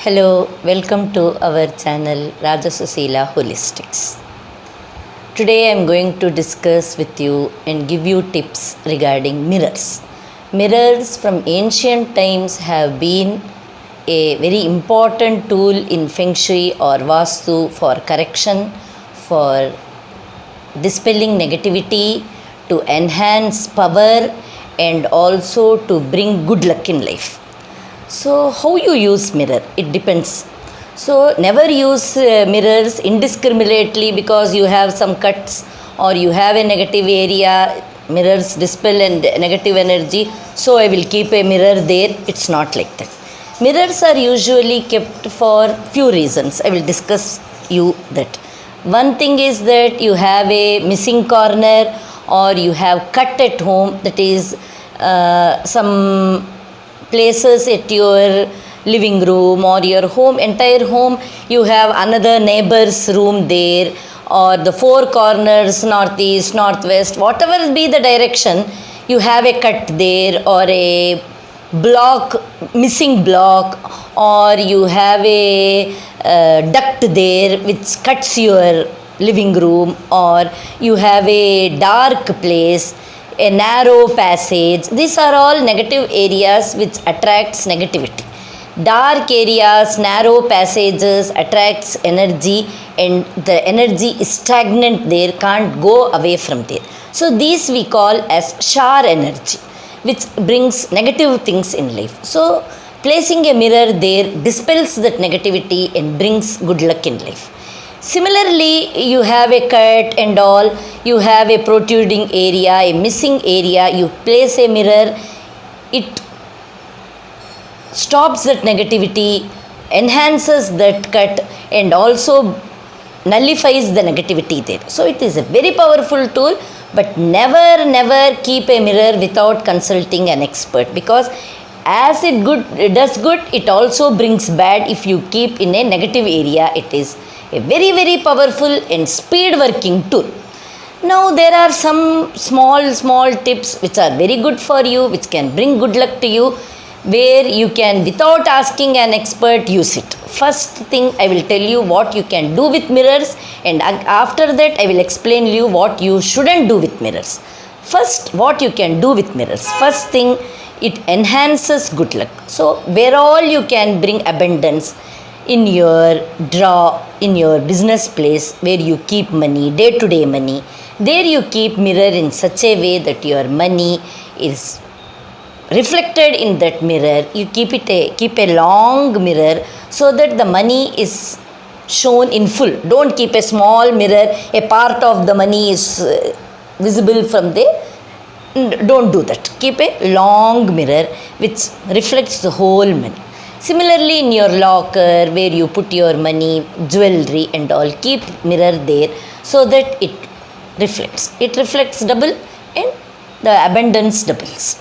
Hello, welcome to our channel Rajasusila Holistics. Today I am going to discuss with you and give you tips regarding mirrors. Mirrors from ancient times have been a very important tool in Feng Shui or Vastu for correction, for dispelling negativity, to enhance power, and also to bring good luck in life. So, how you use mirror? It depends. So, never use mirrors indiscriminately because you have some cuts or you have a negative area. Mirrors dispel and negative energy. So, I will keep a mirror there. It's not like that. Mirrors are usually kept for few reasons. I will discuss you that. One thing is that you have a missing corner or you have cut at home, that is some places at your living room or your home, entire home, you have another neighbor's room there, or the four corners, northeast, northwest, whatever be the direction, you have a cut there, or a block, missing block, or you have a duct there which cuts your living room, or you have a dark place, a narrow passage. These are all negative areas which attracts negativity. Dark areas, narrow passages attracts energy, and the energy is stagnant there, can't go away from there. So these we call as Shar energy, which brings negative things in life. So placing a mirror there dispels that negativity and brings good luck in life. Similarly, you have a cut and all, you have a protruding area, a missing area, you place a mirror, it stops that negativity, enhances that cut, and also nullifies the negativity there. So it is a very powerful tool, but never keep a mirror without consulting an expert, because as it does good, it also brings bad if you keep in a negative area. It is a very powerful and speed working tool. Now there are some small tips which are very good for you, which can bring good luck to you, where you can, without asking an expert, use it. First thing, I will tell you what you can do with mirrors, and after that I will explain you what you shouldn't do with mirrors. First, what you can do with mirrors. First thing, it enhances good luck. So where all you can bring abundance, in your draw, in your business place where you keep money, day-to-day money, there you keep mirror in such a way that your money is reflected in that mirror. You keep a long mirror so that the money is shown in full. Don't keep a small mirror, a part of the money is visible from there. Don't do that. Keep a long mirror which reflects the whole money. Similarly, in your locker where you put your money, jewelry and all, keep mirror there so that it reflects. It reflects double and the abundance doubles.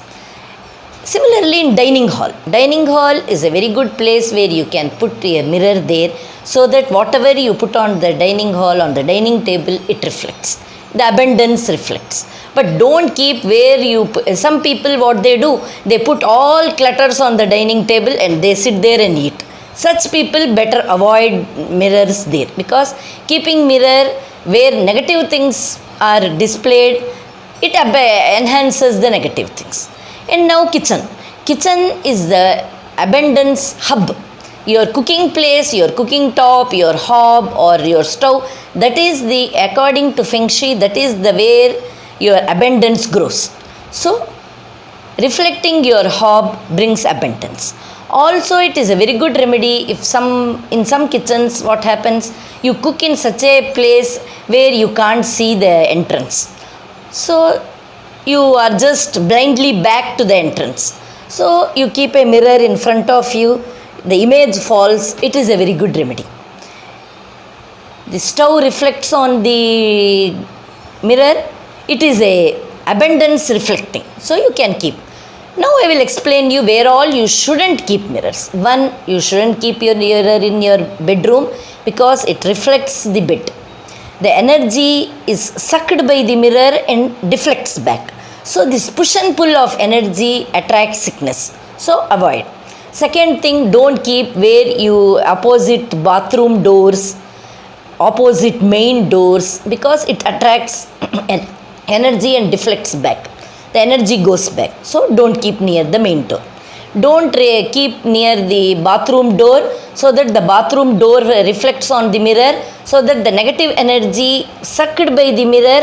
Similarly, in dining hall. Dining hall is a very good place where you can put a mirror there so that whatever you put on the dining hall, on the dining table, it reflects. The abundance reflects. But don't keep where you, some people what they do, they put all clutters on the dining table and they sit there and eat. Such people better avoid mirrors there, because keeping mirror where negative things are displayed, it enhances the negative things. And now kitchen. Kitchen is the abundance hub. Your cooking place, your cooking top, your hob or your stove, that is the, according to Feng Shui, that is the where your abundance grows. So reflecting your hob brings abundance. Also, it is a very good remedy if in some kitchens what happens, you cook in such a place where you can't see the entrance. So you are just blindly back to the entrance. So you keep a mirror in front of you, the image falls, it is a very good remedy. The stove reflects on the mirror, it is a abundance reflecting. So you can keep. Now I will explain you where all you shouldn't keep mirrors. One, you shouldn't keep your mirror in your bedroom because it reflects the bed. The energy is sucked by the mirror and deflects back. So this push and pull of energy attracts sickness. So avoid. Second thing, don't keep where you opposite bathroom doors, opposite main doors, because it attracts energy and deflects back. The energy goes back. So don't keep near the main door. Don't keep near the bathroom door, so that the bathroom door reflects on the mirror, so that the negative energy sucked by the mirror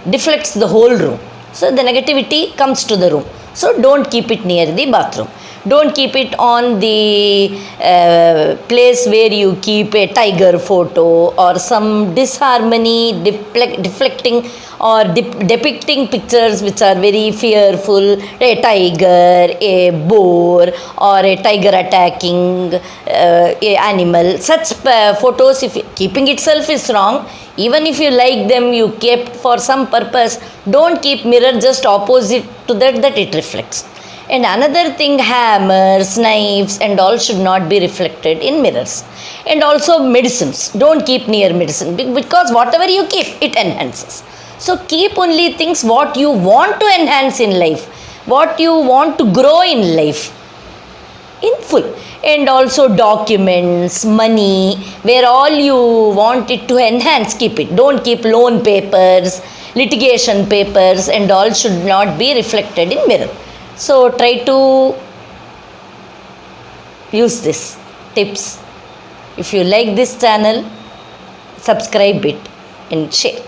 deflects the whole room. So the negativity comes to the room. So don't keep it near the bathroom. Don't keep it on the place where you keep a tiger photo or some disharmony, deflecting or depicting pictures which are very fearful, a tiger, a boar, or a tiger attacking a animal. Such photos, if keeping itself is wrong, even if you like them, you kept for some purpose, don't keep mirror just opposite to that it reflects. And another thing, hammers, knives and all should not be reflected in mirrors. And also medicines, don't keep near medicine, because whatever you keep, it enhances. So keep only things what you want to enhance in life, what you want to grow in life in full. And also documents, money, where all you want it to enhance, keep it. Don't keep loan papers, litigation papers and all should not be reflected in mirror. So try to use this tips. If you like this channel, subscribe it and share.